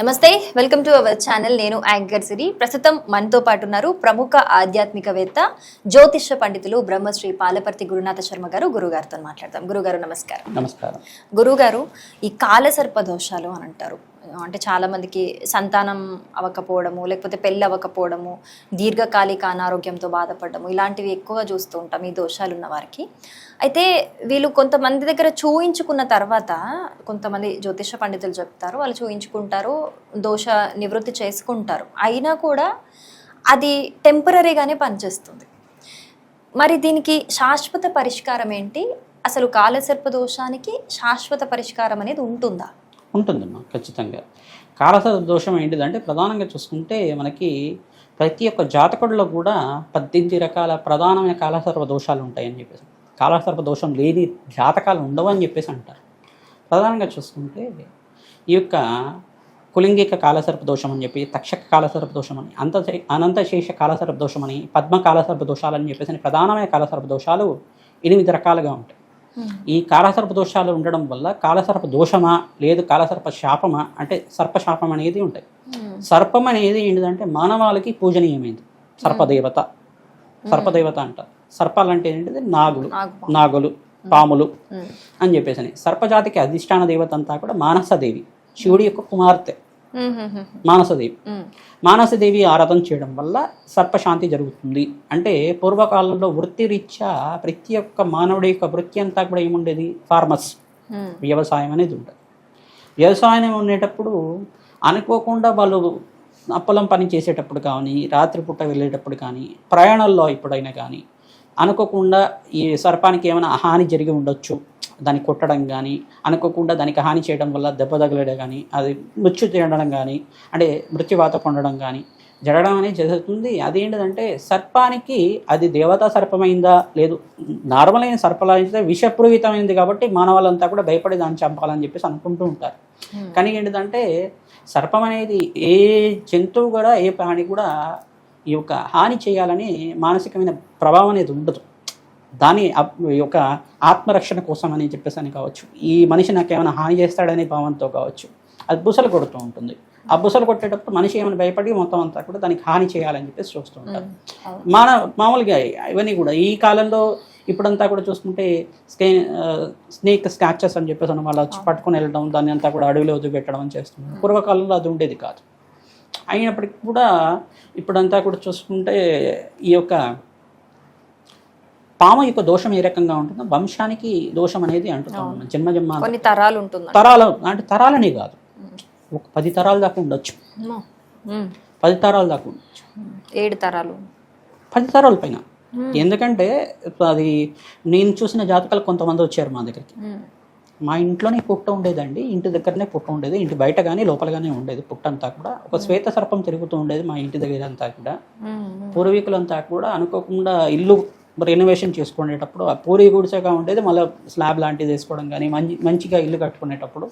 నమస్తే, welcome to our channel. నేను anchor సిరి. ప్రస్తుతం మనతో పాటు ఉన్నారు ప్రముఖ ఆధ్యాత్మికవేత్త, జ్యోతిష్య పండితులు బ్రహ్మశ్రీ పాలపర్తి గురునాథ శర్మ గారు. గురుగారితో మాట్లాడతాం. గురుగారు నమస్కారం. నమస్కారం. గురుగారు, ఈ కాలసర్ప దోషాలు అని అంటారు. అంటే చాలా మందికి సంతానం అవ్వకపోవడము, లేకపోతే పెళ్ళి అవ్వకపోవడము, దీర్ఘకాలిక అనారోగ్యంతో బాధపడము, ఇలాంటివి ఎక్కువగా చూస్తూ ఉంటాం ఈ దోషాలు ఉన్న వారికి. అయితే వీళ్ళు కొంతమంది దగ్గర చూయించుకున్న తర్వాత, కొంతమంది జ్యోతిష పండితులు చెప్తారు, వాళ్ళు చూయించుకుంటారు, దోష నివృత్తి చేసుకుంటారు, అయినా కూడా అది టెంపరీగానే పనిచేస్తుంది. మరి దీనికి శాశ్వత పరిష్కారం ఏంటి? అసలు కాలసర్ప దోషానికి శాశ్వత పరిష్కారం అనేది ఉంటుందా? ఉంటుందమ్మా, ఖచ్చితంగా. కాలసర్ప దోషం ఏంటిదంటే ప్రధానంగా చూసుకుంటే మనకి ప్రతి ఒక్క జాతకుడిలో కూడా 18 రకాల ప్రధానమైన కాలసర్ప దోషాలు ఉంటాయని చెప్పేసి, కాలసర్ప దోషం లేని జాతకాలు ఉండవు అని చెప్పేసి అంటారు. ప్రధానంగా చూసుకుంటే ఈ యొక్క కులింగిక కాలసర్ప దోషం అని చెప్పి, తక్షక కాలసర్ప దోషం అని, అనంతశేష కాలసర్ప దోషం అని, పద్మ కాలసర్ప దోషాలు అని చెప్పేసి ప్రధానమైన కాలసర్ప దోషాలు 8 రకాలుగా ఉంటాయి. ఈ కాలసర్ప దోషాలు ఉండడం వల్ల కాలసర్ప దోషమా లేదు కాలసర్ప శాపమా అంటే సర్పశాపం అనేది ఉంటాయి. సర్పం అనేది ఏంటిదంటే మానవాళికి పూజనీయమైంది. సర్పదేవత అంటారు. సర్పాలు అంటే ఏంటిది? నాగులు, పాములు అని చెప్పేసి. సర్పజాతికి అధిష్టాన దేవత అంతా కూడా మానసదేవి, శివుడి యొక్క కుమార్తె మానసదేవి ఆరాధన చేయడం వల్ల సర్పశాంతి జరుగుతుంది. అంటే పూర్వకాలంలో వృత్తిరీత్యా ప్రతి ఒక్క మానవుడి యొక్క వృత్తి అంతా కూడా ఏముండేది? ఫార్మర్స్, వ్యవసాయం అనేది ఉంటుంది. వ్యవసాయం ఉండేటప్పుడు అనుకోకుండా వాళ్ళు పొలం పని చేసేటప్పుడు కానీ, రాత్రిపూట వెళ్ళేటప్పుడు కానీ, ప్రయాణాల్లో ఎప్పుడైనా కానీ అనుకోకుండా ఈ సర్పానికి ఏమైనా హాని జరిగి ఉండొచ్చు. దాన్ని కొట్టడం కానీ, అనుకోకుండా దానికి హాని చేయడం వల్ల దెబ్బ తగలడం కానీ, అది మృత్యు తినడం కానీ, అంటే మృత్యువాత పొందడం కానీ జరగడం అనేది జరుగుతుంది. అదేంటిదంటే సర్పానికి అది దేవతా సర్పమైందా లేదు నార్మల్ అయిన సర్పలైతే విషపూరితమైంది కాబట్టి మానవాళ్ళంతా కూడా భయపడి దాన్ని చంపాలని చెప్పేసి అనుకుంటూ ఉంటారు. కానీ ఏంటిదంటే సర్పం అనేది ఏ జంతువు కూడా, ఏ ప్రాణి కూడా ఈ యొక్క హాని చేయాలని మానసికమైన ప్రభావం అనేది ఉండదు. దాని యొక్క ఆత్మరక్షణ కోసం అని చెప్పేసి అని కావచ్చు, ఈ మనిషి నాకు ఏమైనా హాని చేస్తాడనే భావంతో కావచ్చు, అది బుసలు కొడుతూ ఉంటుంది. ఆ బుసలు కొట్టేటప్పుడు మనిషి ఏమైనా భయపడి మొత్తం అంతా కూడా దానికి హాని చేయాలని చెప్పేసి చూస్తూ ఉంటారు. మామూలుగా ఇవన్నీ కూడా ఈ కాలంలో ఇప్పుడంతా కూడా చూసుకుంటే స్నేక్ స్కాచెస్ అని చెప్పేసి వాళ్ళు వచ్చి పట్టుకొని వెళ్ళడం, దాన్ని అంతా కూడా అడవిలో వదిలిపెట్టడం అని చేస్తున్నారు. పూర్వకాలంలో అది ఉండేది కాదు. అయినప్పటికీ కూడా ఇప్పుడంతా కూడా చూసుకుంటే ఈ యొక్క పాము యొక్క దోషం ఏ రకంగా ఉంటుందో వంశానికి దోషం అనేది అంటున్నాం. జన్మ కొన్ని తరాలు ఉంటుంది. తరాలు అంటే తరాలనే కాదు, ఒక 10 తరాల దాకా ఉండొచ్చు. 10 తరాల దాకా ఉండొచ్చు. 7 తరాలు, 10 తరాల పైన. ఎందుకంటే అది నేను చూసిన జాతకాలు కొంతమంది వచ్చారు మా దగ్గరికి. మా ఇంట్లోనే పుట్ట ఉండేదండి, ఇంటి దగ్గరనే పుట్ట ఉండేది, ఇంటి బయట కానీ లోపల కానీ ఉండేది పుట్ట అంతా కూడా. ఒక శ్వేత సర్పం తిరుగుతూ ఉండేది మా ఇంటి దగ్గర అంతా కూడా. పూర్వీకులంతా కూడా అనుకోకుండా ఇల్లు రెనోవేషన్ చేసుకునేటప్పుడు ఆ పూరి గుడిసెగా ఉండేది, మళ్ళీ స్లాబ్ లాంటిది వేసుకోవడం కానీ, మంచిగా ఇల్లు కట్టుకునేటప్పుడు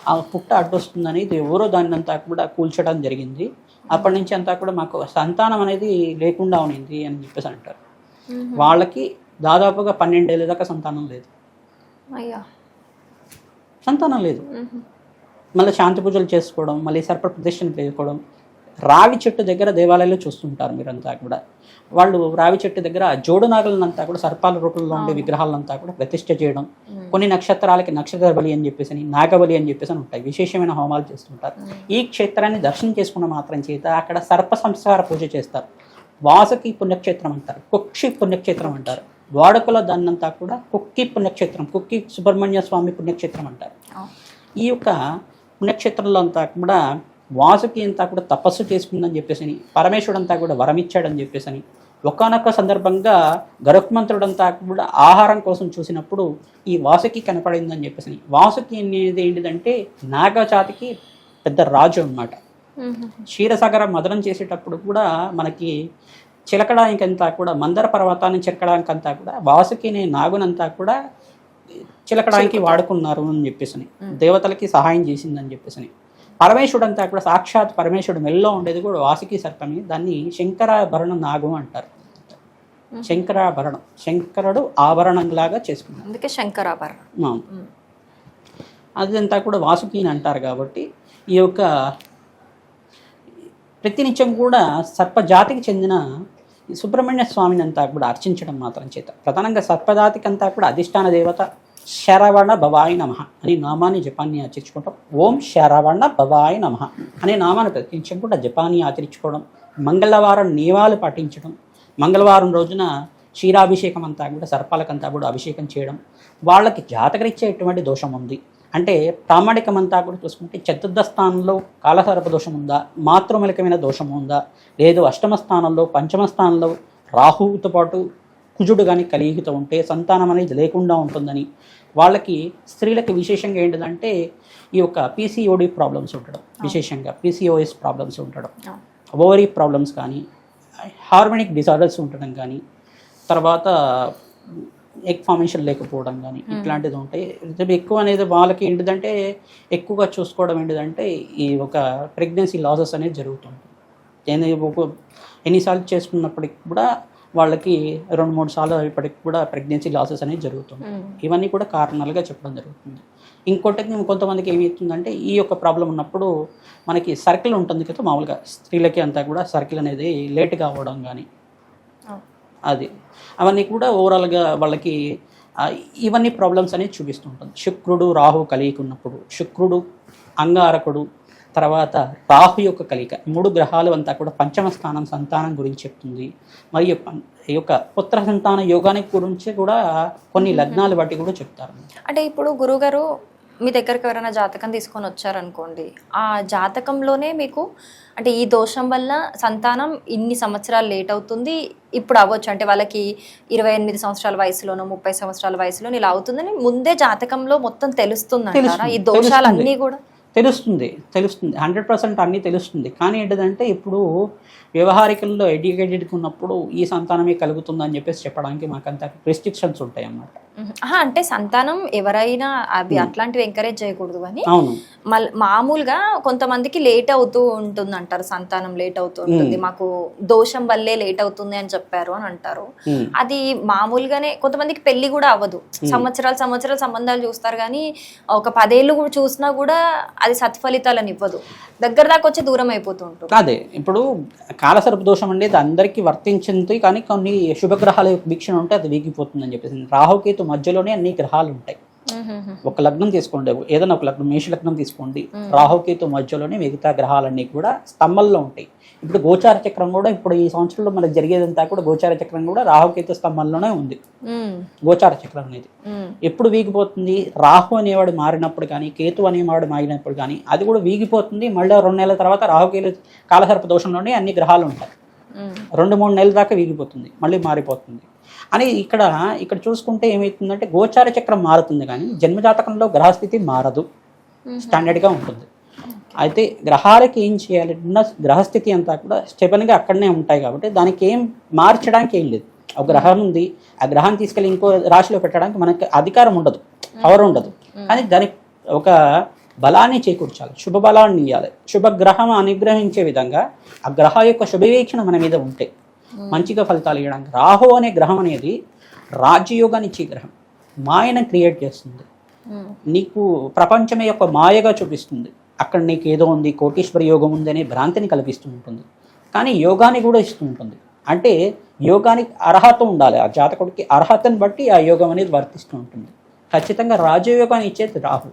ఆ పుట్ట అడ్డొస్తుందని ఎవరో దాన్ని అంతా కూడా కూల్చడం జరిగింది. అప్పటి నుంచి అంతా కూడా మాకు సంతానం అనేది లేకుండా ఉన్నింది అని చెప్పేసి అంటారు. వాళ్ళకి దాదాపుగా 12 ఏళ్ళ దాకా సంతానం లేదు. సంతానం లేదు. మళ్ళీ శాంతి పూజలు చేసుకోవడం, మళ్ళీ సర్ప ప్రదర్శన చేసుకోవడం. రావి చెట్టు దగ్గర దేవాలయాల్లో చూస్తుంటారు మీరంతా కూడా. వాళ్ళు రావి చెట్టు దగ్గర జోడు నాగలనంతా కూడా సర్పాల రూపంలో ఉండే విగ్రహాలంతా కూడా ప్రతిష్ఠ చేయడం, కొన్ని నక్షత్రాలకి నక్షత్ర బలి అని చెప్పేసి, నాగబలి అని చెప్పేసి ఉంటాయి, విశేషమైన హోమాలు చేస్తుంటారు. ఈ క్షేత్రాన్ని దర్శనం చేసుకున్న మాత్రం చేత అక్కడ సర్ప సంస్కార పూజ చేస్తారు. వాసుకి పుణ్యక్షేత్రం అంటారు, కుక్షి పుణ్యక్షేత్రం అంటారు. వాడుకలో దాన్నంతా కూడా కుక్కి పుణ్యక్షేత్రం, కుక్కి సుబ్రహ్మణ్య స్వామి పుణ్యక్షేత్రం అంటారు. ఈ యొక్క పుణ్యక్షేత్రంలో అంతా కూడా వాసుకి అంతా కూడా తపస్సు చేసుకుందని చెప్పేసి, పరమేశ్వరుడు అంతా కూడా వరమిచ్చాడని చెప్పేసి, ఒకానొక సందర్భంగా గరుత్మంతుడంతా కూడా ఆహారం కోసం చూసినప్పుడు ఈ వాసుకి కనపడిందని చెప్పేసి. వాసుకి అనేది ఏంటిదంటే నాగజాతికి పెద్ద రాజు అన్నమాట. క్షీరసాగర మదనం చేసేటప్పుడు కూడా మనకి చిలకడానికంతా కూడా, మందర పర్వతాన్ని చిలకడానికంతా కూడా వాసుకి నాగునంతా కూడా చిలకడానికి వాడుకున్నారు అని చెప్పేసి, దేవతలకి సహాయం చేసిందని చెప్పేసి. పరమేశ్వరుడు అంతా కూడా సాక్షాత్ పరమేశ్వరుడు మెల్లో ఉండేది కూడా వాసుకి సర్పమే. దాన్ని శంకరాభరణ నాగం అంటారు. శంకరాభరణం, శంకరుడు ఆభరణంలాగా చేసుకున్నాడు, అందుకే శంకరాభరణం. అదంతా కూడా వాసుకి అని అంటారు. కాబట్టి ఈ యొక్క ప్రతినిత్యం కూడా సర్పజాతికి చెందిన సుబ్రహ్మణ్య స్వామిని అంతా కూడా అర్చించడం మాత్రం చేత ప్రధానంగా సర్పజాతికి అంతా కూడా అధిష్టాన దేవత శరవణ భవాయ నమః అనే నామాన్ని జపాన్ని ఆచరించుకుంటాం. ఓం శరవణ భవాయ నమః అనే నామాన్ని ప్రతినిత్యం కూడా జపాన్ని ఆచరించుకోవడం, మంగళవారం నియమాలు పాటించడం, మంగళవారం రోజున క్షీరాభిషేకం అంతా కూడా సర్పాలకంతా కూడా అభిషేకం చేయడం, వాళ్ళకి జాతకరీత్యా ఎటువంటి దోషం ఉంది అంటే ప్రామాణికం అంతా కూడా చూసుకుంటే చతుర్థ స్థానంలో కాలసర్ప దోషం ఉందా, మాతృమలికమైన దోషం ఉందా, లేదు అష్టమ స్థానంలో పంచమ స్థానంలో రాహువుతో పాటు కుజుడు కానీ కలిగితో ఉంటే సంతానం అనేది లేకుండా ఉంటుందని, వాళ్ళకి స్త్రీలకి విశేషంగా ఏంటిదంటే ఈ యొక్క పీసీఓడి ప్రాబ్లమ్స్ ఉండడం, విశేషంగా పీసీఓఎస్ ప్రాబ్లమ్స్ ఉండడం, ఓవరీ ప్రాబ్లమ్స్ కానీ, హార్మోనిక్ డిసార్డర్స్ ఉండడం కానీ, తర్వాత ఎగ్ ఫార్మేషన్ లేకపోవడం కానీ ఇట్లాంటిది ఉంటాయి. ఎక్కువ అనేది వాళ్ళకి ఏంటిదంటే ఎక్కువగా చూసుకోవడం ఏంటిదంటే ఈ ఒక ప్రెగ్నెన్సీ లాసెస్ అనేది జరుగుతుంది. ఎన్నిసార్లు చేసుకున్నప్పటికి కూడా వాళ్ళకి 2-3 సార్లు ఇప్పటికి కూడా ప్రెగ్నెన్సీ లాసెస్ అనేది జరుగుతుంది. ఇవన్నీ కూడా కారణాలుగా చెప్పడం జరుగుతుంది. ఇంకోటి కొంతమందికి ఏమవుతుందంటే ఈ యొక్క ప్రాబ్లం ఉన్నప్పుడు మనకి సర్కిల్ ఉంటుంది కదా, మామూలుగా స్త్రీలకి అంతా కూడా సర్కిల్ అనేది లేట్గా అవ్వడం కానీ అది అవన్నీ కూడా ఓవరాల్గా వాళ్ళకి ఇవన్నీ ప్రాబ్లమ్స్ అనేది చూపిస్తూ ఉంటుంది. శుక్రుడు రాహు కలిగి ఉన్నప్పుడు, శుక్రుడు అంగారకుడు, తర్వాత రాహు యొక్క కలిక, 3 గ్రహాలు అంతా కూడా పంచమ స్థానం సంతానం గురించి చెప్తుంది. మరియు ఈ యొక్క పుత్ర సంతాన యోగానికి గురించి కూడా కొన్ని లగ్నాలు బట్టి కూడా చెప్తారు. అంటే ఇప్పుడు గురువుగారు మీ దగ్గరికి ఎవరైనా జాతకం తీసుకొని వచ్చారనుకోండి, ఆ జాతకంలోనే మీకు అంటే ఈ దోషం వల్ల సంతానం ఇన్ని సంవత్సరాలు లేట్ అవుతుంది, ఇప్పుడు అవ్వచ్చు అంటే వాళ్ళకి 28 సంవత్సరాల వయసులోనో 30 సంవత్సరాల వయసులోనో ఇలా అవుతుందని ముందే జాతకంలో మొత్తం తెలుస్తుంది అంటారా? ఈ దోషాలన్నీ కూడా తెలుస్తుంది 100% అన్నీ తెలుస్తుంది. కానీ ఏంటిదంటే ఇప్పుడు వ్యవహారికల్లో ఎడ్యుకేటెడ్గా ఉన్నప్పుడు ఈ సంతానమే కలుగుతుందని చెప్పేసి చెప్పడానికి మాకంత రెస్ట్రిక్షన్స్ ఉంటాయి అన్నమాట. అంటే సంతానం ఎవరైనా అవి అట్లాంటివి ఎంకరేజ్ చేయకూడదు కానీ మామూలుగా కొంతమందికి లేట్ అవుతూ ఉంటుంది అంటారు, సంతానం లేట్ అవుతూ ఉంటుంది, మాకు దోషం వల్లే లేట్ అవుతుంది అని చెప్పారు అని అంటారు. అది మామూలుగానే కొంతమందికి పెళ్లి కూడా అవ్వదు, సంవత్సరాలు సంబంధాలు చూస్తారు కానీ ఒక 10 ఏళ్ళు కూడా చూసినా కూడా అది సత్ఫలితాలను ఇవ్వదు, దగ్గర దాకా వచ్చి దూరం అయిపోతూ ఉంటుంది. అదే ఇప్పుడు కాలసర్ప దోషం అనేది అందరికీ వర్తించింది, కానీ కొన్ని శుభగ్రహాల వీక్షణ ఉంటే అది వీగిపోతుందని చెప్పేసి. రాహుకేతు మధ్యలోనే అన్ని గ్రహాలు ఉంటాయి. ఒక లగ్నం తీసుకోండి, ఏదైనా ఒక లగ్నం, మేష లగ్నం తీసుకోండి, రాహుకేతు మధ్యలోనే మిగతా గ్రహాలన్నీ కూడా స్తంభంలో ఉంటాయి. ఇప్పుడు గోచార చక్రం కూడా ఇప్పుడు ఈ సంవత్సరంలో మనకు జరిగేదంతా కూడా గోచార చక్రం కూడా రాహుకేతు స్తంభంలోనే ఉంది. గోచార చక్రం అనేది ఎప్పుడు వీగిపోతుంది, రాహు అనేవాడు మారినప్పుడు కానీ కేతు అనేవాడు మారినప్పుడు కానీ అది కూడా వీగిపోతుంది. మళ్ళీ 2 నెలల తర్వాత రాహుకేతు కాలసర్ప దోషంలోనే అన్ని గ్రహాలు ఉంటాయి. 2-3 నెలల దాకా వీగిపోతుంది, మళ్ళీ మారిపోతుంది అని ఇక్కడ చూసుకుంటే ఏమవుతుందంటే గోచార చక్రం మారుతుంది కానీ జన్మజాతకంలో గ్రహస్థితి మారదు, స్టాండర్డ్గా ఉంటుంది. అయితే గ్రహాలకి ఏం చేయాలి, ఉన్న గ్రహస్థితి అంతా కూడా స్టెబన్గా అక్కడనే ఉంటాయి కాబట్టి దానికి ఏం మార్చడానికి ఏం లేదు. ఒక గ్రహం ఉంది, ఆ గ్రహాన్ని తీసుకెళ్ళి ఇంకో రాశిలో పెట్టడానికి మనకి అధికారం ఉండదు, పవర్ ఉండదు. కానీ దానికి ఒక బలాన్ని చేకూర్చాలి, శుభ బలాన్ని ఇవ్వాలి. శుభగ్రహం అనుగ్రహించే విధంగా ఆ గ్రహ యొక్క శుభవీక్షణ మన మీద ఉంటే మంచిగా ఫలితాలు ఇవ్వడానికి. రాహు అనే గ్రహం అనేది రాజ్యయోగాన్ని ఇచ్చే గ్రహం, మాయను క్రియేట్ చేస్తుంది, నీకు ప్రపంచమే యొక్క మాయగా చూపిస్తుంది. అక్కడ నీకు ఏదో ఉంది, కోటీశ్వర యోగం ఉంది అనే భ్రాంతిని కల్పిస్తూ ఉంటుంది. కానీ యోగాన్ని కూడా ఇస్తూ ఉంటుంది. అంటే యోగానికి అర్హత ఉండాలి, ఆ జాతకుడికి అర్హతను బట్టి ఆ యోగం అనేది వర్తిస్తూ ఉంటుంది. ఖచ్చితంగా రాజయోగాన్ని ఇచ్చేది రాహు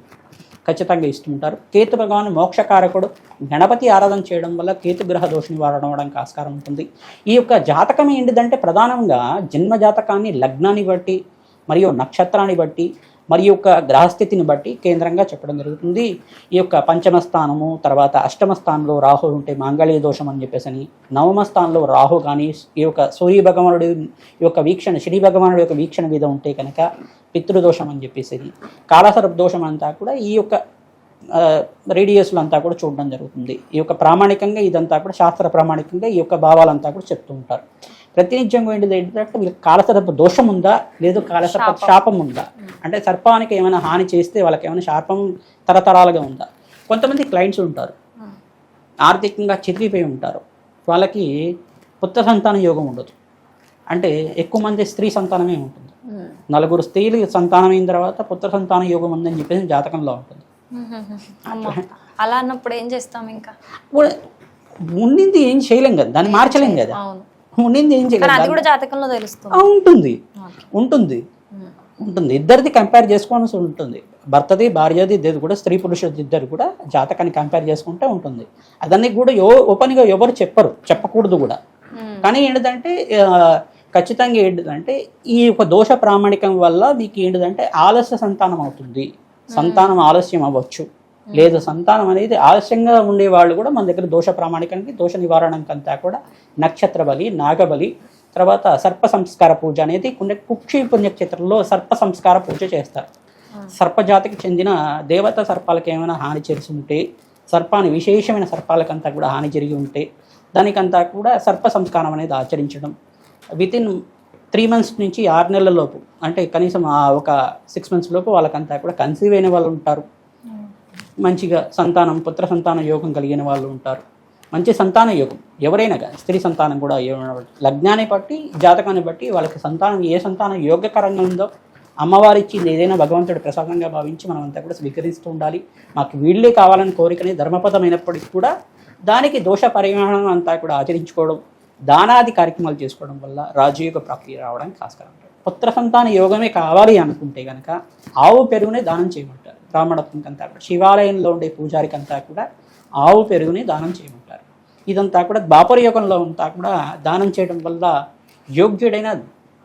ఖచ్చితంగా ఇస్తుంటారు. కేతు భగవాన్ మోక్షకారకుడు, గణపతి ఆరాధన చేయడం వల్ల కేతు గ్రహ దోష నివారణ అవడానికి ఆస్కారం ఉంటుంది. ఈ యొక్క జాతకం ఏంటిదంటే ప్రధానంగా జన్మ జాతకాన్ని లగ్నాన్ని బట్టి మరియు నక్షత్రాన్ని బట్టి మరి యొక్క గ్రహస్థితిని బట్టి కేంద్రంగా చెప్పడం జరుగుతుంది. ఈ యొక్క పంచమ స్థానము, తర్వాత అష్టమ స్థానంలో రాహు ఉంటే మాంగళ్య దోషం అని చెప్పేసి అని, నవమ స్థానంలో రాహు కానీ ఈ యొక్క సూర్య భగవానుడి యొక్క వీక్షణ, శని భగవానుడి యొక్క వీక్షణ మీద ఉంటే కనుక పితృదోషం అని చెప్పేసి, కాలసర్ప దోషం అంతా కూడా ఈ యొక్క రేడియస్లో అంతా కూడా చూడడం జరుగుతుంది. ఈ యొక్క ప్రామాణికంగా ఇదంతా కూడా శాస్త్ర ప్రామాణికంగా ఈ యొక్క భావాలంతా కూడా చెప్తూ ఉంటారు. ప్రతినిత్యం ఏంటంటే వీళ్ళకి కాలసర్ప దోషం ఉందా, లేదు కాలసర్ప శాపం ఉందా, అంటే సర్పానికి ఏమైనా హాని చేస్తే వాళ్ళకి ఏమైనా శాపం తరతరాలుగా ఉందా. కొంతమంది క్లయింట్స్ ఉంటారు ఆర్థికంగా చెదిరిపోయి ఉంటారు, వాళ్ళకి పుత్ర సంతాన యోగం ఉండదు. అంటే ఎక్కువ మంది స్త్రీ సంతానమే ఉంటుంది, 4 స్త్రీలు సంతానం అయిన తర్వాత పుత్ర సంతాన యోగం ఉందని చెప్పేసి జాతకంలో ఉంటుంది. అలా అన్నప్పుడు ఏం చేస్తాం? ఇంకా ఉండింది ఏం చేయలేం కదా, దాన్ని మార్చలేం కదా, అవును. ఉండింది ఏం కానీ అది చేయలేం. కూడా జాతకంలో తెలుస్తుంది. ఉంటుంది ఓకే. ఉంటుంది ఉంటుంది ఇద్దరిది కంపేర్ చేసుకోవాల్సి ఉంటుంది. భర్తది భార్యది ఇద్దరు కూడా, స్త్రీ పురుషుడి ఇద్దరు కూడా జాతకాన్ని కంపేర్ చేసుకుంటే ఉంటుంది. అదన్నీ కూడా ఓపెన్గా ఎవరు చెప్పకూడదు కూడా. కానీ ఏంటిదంటే ఖచ్చితంగా ఏంటిదంటే ఈ ఒక దోష ప్రామాణికం వల్ల మీకు ఏంటిదంటే ఆలస్య సంతానం అవుతుంది, సంతానం ఆలస్యం అవ్వచ్చు, లేదు సంతానం అనేది ఆలస్యంగా ఉండే వాళ్ళు కూడా మన దగ్గర దోష ప్రామాణికానికి, దోష నివారణకంతా కూడా నక్షత్ర బలి, నాగబలి, తర్వాత సర్ప సంస్కార పూజ అనేది కుక్షి పుణ్యక్షేత్రంలో సర్ప సంస్కార పూజ చేస్తారు. సర్పజాతికి చెందిన దేవత సర్పాలకు ఏమైనా హాని చేసి ఉంటే, సర్పాన్ని విశేషమైన సర్పాలకంతా కూడా హాని జరిగి ఉంటే దానికంతా కూడా సర్ప సంస్కారం అనేది ఆచరించడం. వితిన్ 3 months నుంచి 6 నెలల లోపు, అంటే కనీసం ఒక 6 months లోపు వాళ్ళకంతా కూడా కన్సీవ్ అయిన వాళ్ళు ఉంటారు, మంచిగా సంతానం పుత్ర సంతాన యోగం కలిగిన వాళ్ళు ఉంటారు, మంచి సంతాన యోగం ఎవరైనా కానీ, స్త్రీ సంతానం కూడా లగ్నాన్ని బట్టి జాతకాన్ని బట్టి వాళ్ళకి సంతానం ఏ సంతానం యోగ్యకరంగా ఉందో అమ్మవారి ఇచ్చింది ఏదైనా భగవంతుడి ప్రసాదంగా భావించి మనం అంతా కూడా స్వీకరిస్తూ ఉండాలి. మాకు వీళ్ళే కావాలని కోరికని ధర్మపదమైనప్పటికీ కూడా దానికి దోష పరిమాణం అంతా కూడా ఆచరించుకోవడం, దానాది కార్యక్రమాలు చేసుకోవడం వల్ల రాజయోగ ప్రాప్తి రావడానికి ఆస్కారం ఉంటుంది. పుత్ర సంతాన యోగమే కావాలి అనుకుంటే కనుక ఆవు పెరుగునే దానం చేయమంటారు. బ్రాహ్మణత్వంకంతా కూడా శివాలయంలో ఉండే పూజారికి అంతా కూడా ఆవు పెరుగుని దానం చేయమంటారు. ఇదంతా కూడా ద్వాపర యుగంలో అంతా కూడా దానం చేయడం వల్ల యోగ్యుడైన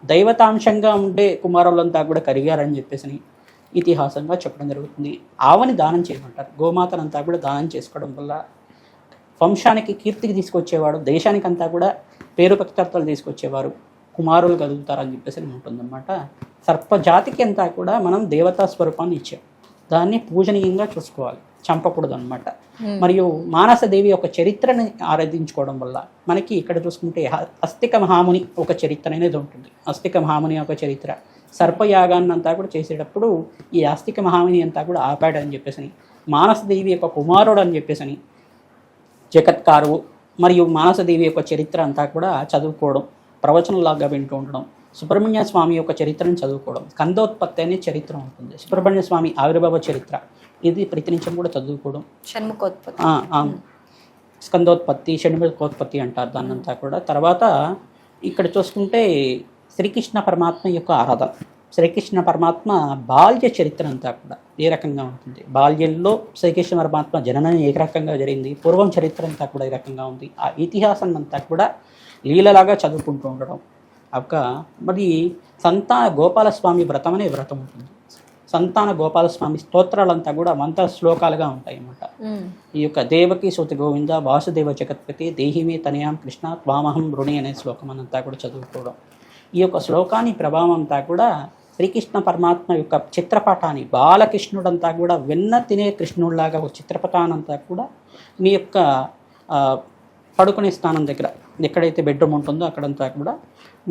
దైవతాంశంగా ఉండే కుమారులంతా కూడా కరిగారని చెప్పేసి ఇతిహాసంగా చెప్పడం జరుగుతుంది. ఆవుని దానం చేయమంటారు. గోమాతనంతా కూడా దానం చేసుకోవడం వల్ల వంశానికి కీర్తికి తీసుకొచ్చేవాడు, దేశానికి అంతా కూడా పేరు ప్రఖ్యాతలు తీసుకొచ్చేవారు కుమారులు కలుగుతారని చెప్పేసి ఉంటుందన్నమాట. సర్పజాతికి అంతా కూడా మనం దేవతా స్వరూపాన్ని ఇచ్చాం, దాన్ని పూజనీయంగా చూసుకోవాలి, చంపకూడదు అనమాట. మరియు మానసదేవి యొక్క చరిత్రని ఆరాధించుకోవడం వల్ల మనకి ఇక్కడ చూసుకుంటే అస్తిక మహాముని ఒక చరిత్ర అనేది ఉంటుంది. అస్తిక మహాముని ఒక చరిత్ర, సర్పయాగాన్ని అంతా కూడా చేసేటప్పుడు ఈ అస్తిక మహాముని అంతా కూడా ఆపాడని చెప్పేసి, మానసదేవి యొక్క కుమారుడు అని చెప్పేసి జగత్కారువు మరియు మానసదేవి యొక్క చరిత్ర అంతా కూడా చదువుకోవడం, ప్రవచనంలాగా వింటూ ఉండడం, సుబ్రహ్మణ్య స్వామి యొక్క చరిత్రను చదువుకోవడం, స్కందోత్పత్తి అనే చరిత్ర ఉంటుంది, సుబ్రహ్మణ్య స్వామి ఆవిర్భావ చరిత్ర, ఇది ప్రతి నిమిషం కూడా చదువుకోవడం. స్కందోత్పత్తి, షణ్ముఖోత్పత్తి అంటారు దాన్నంతా కూడా. తర్వాత ఇక్కడ చూసుకుంటే శ్రీకృష్ణ పరమాత్మ యొక్క ఆరాధన. శ్రీకృష్ణ పరమాత్మ బాల్య చరిత్ర అంతా కూడా ఏ రకంగా ఉంటుంది, బాల్యంలో శ్రీకృష్ణ పరమాత్మ జననం ఏ రకంగా జరిగింది, పూర్వం చరిత్ర అంతా కూడా ఏ రకంగా ఉంది, ఆ ఇతిహాసం అంతా కూడా లీలలాగా చదువుకుంటూ ఉండడం. మరి సంతాన గోపాలస్వామి వ్రతం అనే వ్రతం ఉంటుంది. సంతాన గోపాలస్వామి స్తోత్రాలంతా కూడా మంత్ర శ్లోకాలుగా ఉంటాయి అన్నమాట. ఈ యొక్క దేవకి సూతి గోవింద వాసుదేవ జగత్పతి దేహిమే తనయాం కృష్ణ త్వామహం రుణి అనే శ్లోకం అంతా కూడా చదువుకోవడం. ఈ యొక్క శ్లోకాన్ని ప్రభావం అంతా కూడా శ్రీకృష్ణ పరమాత్మ యొక్క చిత్రపటాన్ని, బాలకృష్ణుడంతా కూడా వెన్న తినే కృష్ణుడిలాగా ఒక చిత్రపటానంతా కూడా మీ యొక్క పడుకునే స్థానం దగ్గర ఎక్కడైతే బెడ్రూమ్ ఉంటుందో అక్కడంతా కూడా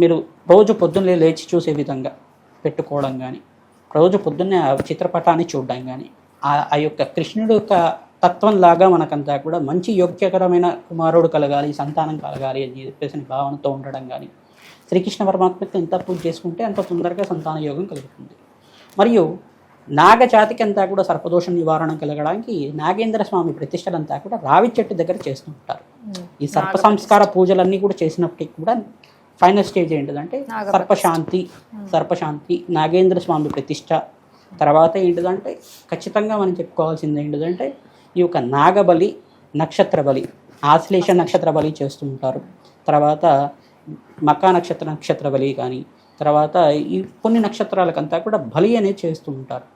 మీరు రోజు పొద్దున్నే లేచి చూసే విధంగా పెట్టుకోవడం కానీ, రోజు పొద్దున్నే ఆ చిత్రపటాన్ని చూడడం కానీ, ఆ యొక్క కృష్ణుడు యొక్క తత్వంలాగా మనకంతా కూడా మంచి యోగ్యకరమైన కుమారుడు కలగాలి, సంతానం కలగాలి అని చెప్పేసి భావనతో ఉండడం కానీ, శ్రీకృష్ణ పరమాత్మకి ఎంత పూజ చేసుకుంటే అంత తొందరగా సంతాన యోగం కలుగుతుంది. మరియు నాగజాతికి అంతా కూడా సర్పదోష నివారణ కలగడానికి నాగేంద్ర స్వామి ప్రతిష్టలంతా కూడా రావి చెట్టు దగ్గర చేస్తూ ఉంటారు. ఈ సర్ప సంస్కార పూజలన్నీ కూడా చేసినప్పటికీ కూడా ఫైనల్ స్టేజ్ ఏంటిదంటే సర్పశాంతి, నాగేంద్ర స్వామి ప్రతిష్ట. తర్వాత ఏంటిదంటే ఖచ్చితంగా మనం చెప్పుకోవాల్సింది ఏంటిదంటే ఈ యొక్క నాగబలి, నక్షత్ర బలి, ఆశ్లేష నక్షత్ర బలి చేస్తూ ఉంటారు. తర్వాత మకా నక్షత్ర బలి కానీ, తర్వాత ఈ కొన్ని నక్షత్రాలకంతా కూడా బలి అనేది చేస్తూ ఉంటారు.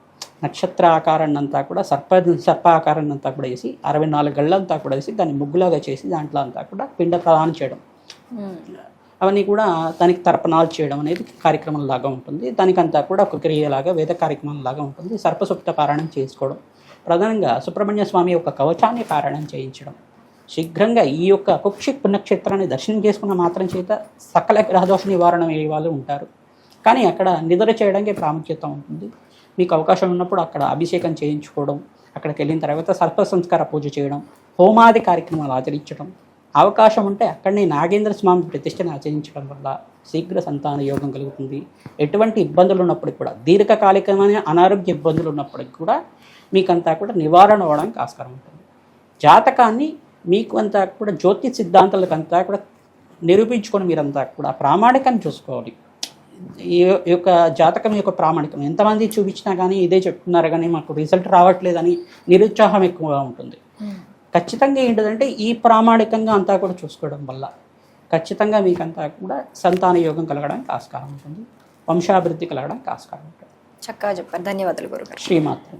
నక్షత్ర ఆకారాన్ని అంతా కూడా సర్ప ఆకారాన్ని అంతా కూడా వేసి 64 గళ్ళంతా కూడా వేసి దాన్ని ముగ్గులాగా చేసి దాంట్లో అంతా కూడా పిండ ప్రదానం చేయడం, అవన్నీ కూడా దానికి తర్పణాలు చేయడం అనేది కార్యక్రమం లాగా ఉంటుంది. దానికంతా కూడా ఒక క్రియలాగా వేద కార్యక్రమం లాగా ఉంటుంది. సర్పసుప్త పారాయణం చేసుకోవడం, ప్రధానంగా సుబ్రహ్మణ్య స్వామి యొక్క కవచాన్ని పారాయణం చేయించడం, శీఘ్రంగా ఈ యొక్క కుక్షి పుణ్యక్షేత్రాన్ని దర్శనం చేసుకున్న మాత్రం చేత సకల గ్రహదోష నివారణ అయ్యే వాళ్ళు ఉంటారు. కానీ అక్కడ నిద్ర చేయడానికి ప్రాముఖ్యత ఉంటుంది. మీకు అవకాశం ఉన్నప్పుడు అక్కడ అభిషేకం చేయించుకోవడం, అక్కడికి వెళ్ళిన తర్వాత సర్ప సంస్కార పూజ చేయడం, హోమాది కార్యక్రమాలు ఆచరించడం, అవకాశం ఉంటే అక్కడనే నాగేంద్ర స్వామి ప్రతిష్టను ఆచరించడం వల్ల శీఘ్ర సంతాన యోగం కలుగుతుంది. ఎటువంటి ఇబ్బందులు ఉన్నప్పటికి కూడా, దీర్ఘకాలికమైన అనారోగ్య ఇబ్బందులు ఉన్నప్పటికి కూడా మీకంతా కూడా నివారణ అవ్వడానికి ఆస్కారం ఉంటుంది. జాతకాన్ని మీకు అంతా కూడా జ్యోతిష్ సిద్ధాంతాలకంతా కూడా నిరూపించుకొని మీరంతా కూడా ప్రామాణికాన్ని చూసుకోవాలి. ఈ యొక్క జాతకం యొక్క ప్రామాణికం ఎంతమంది చూపించినా కానీ ఇదే చెప్తున్నారు కానీ మాకు రిజల్ట్ రావట్లేదని నిరుత్సాహం ఎక్కువగా ఉంటుంది. ఖచ్చితంగా ఏంటిదంటే ఈ ప్రామాణికంగా అంతా కూడా చూసుకోవడం వల్ల ఖచ్చితంగా మీకంతా కూడా సంతాన యోగం కలగడానికి ఆస్కారం ఉంటుంది, వంశాభివృద్ధి కలగడానికి ఆస్కారం ఉంటుంది. చక్కగా చెప్పారు. ధన్యవాదాలు గురుగారు. శ్రీమాత్రం.